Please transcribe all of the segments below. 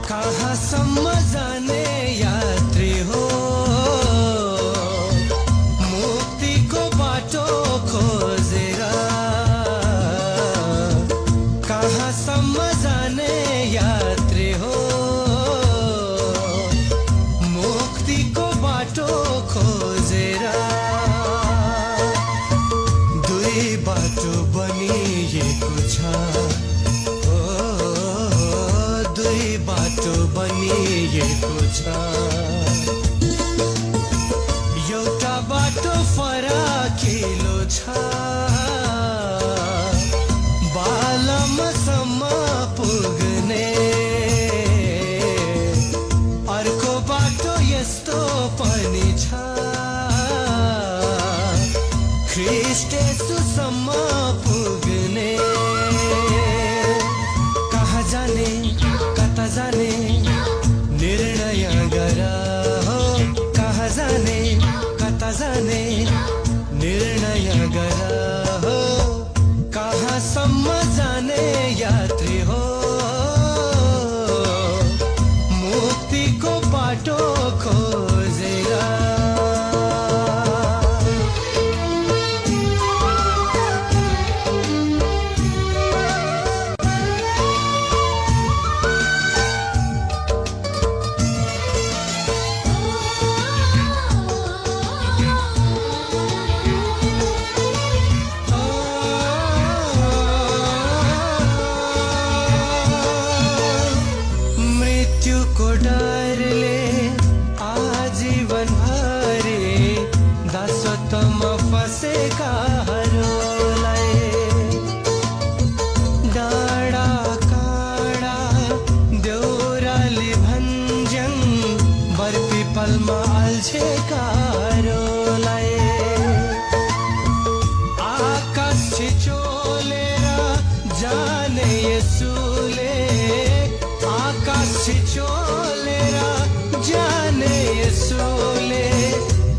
कहाँसम्म जाने यात्री हो, मुक्तिको बाटो खोजेर। कहाँसम्म जाने यात्री हो, मुक्तिको बाटो खोजेर। दुई बाटो बनिएको छ, दुई बाटो बनिएको छ। एउटा बाटो फराकिलो छ, बालमसम्म पुग्ने। अर्को बाटो यस्तो पनि छ, ख्रीष्ट येशूसम्म पुग्ने। कहाँ जाने कता जाने निर्णय गर हो, कहाँ जाने कता जाने निर्णय गर हो। कहाँसम्म जाने यात्री हो, मुक्तिको बाटो खोजेर। मृत्युको डरले आजीवन भरि दासत्वमा फसेकाहरूलाई डाँडा काँडा देउराली भन्ज्याङ बरपिपलमा अल्झेकाहरूलाई आकाश छिचोलेर जाने येशूले, आकाश छिचोलेर जाने येशूले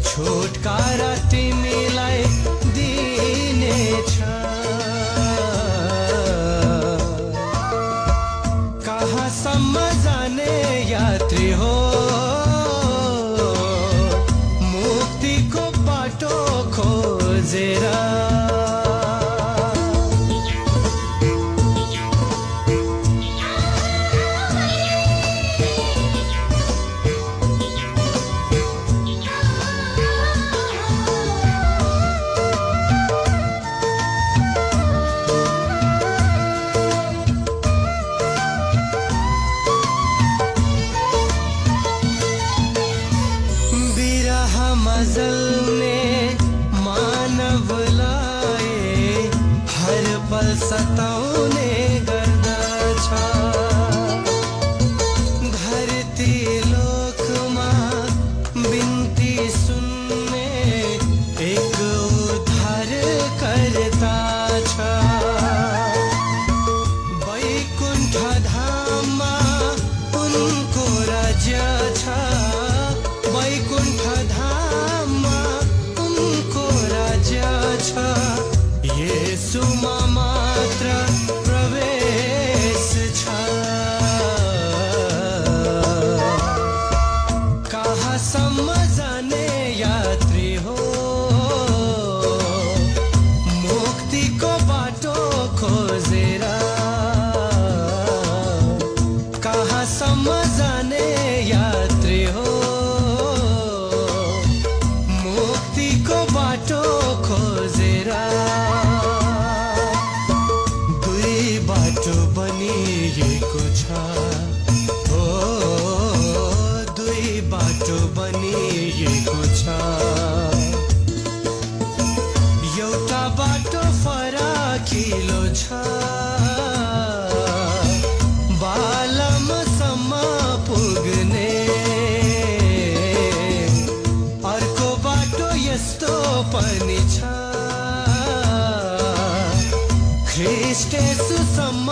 छुटकारा तिमीलाई दिनेछ। कहाँसम्म जाने यात्री हो, मुक्तिको बाटो खोजेर। जल्ने मानवलाई हर पल सताउने गर्दछ। धरती लोकमा बिन्ती सुन्ने एक उद्धारकर्ता छ। वैकुण्ठ धाममा उनको राज्य छ, वैकुण्ठ धाममा उनको राज्य छ। येशूमा मात्र प्रवेश छ। कहाँसम्म जाने यात्री हो, मुक्तिको बाटो खोजेर। कहाँसम्म जाने यात्री हो, मुक्तिको बाटो खोजेर। दुई बाटो बनिएको छ, हो दुई बाटो बनिएको छ। एउटा बाटो फराकिलो छ, बालमसम्म पुग्ने। अर्को बाटो यस्तो पनि छ, ख्रीष्ट येशूसम्म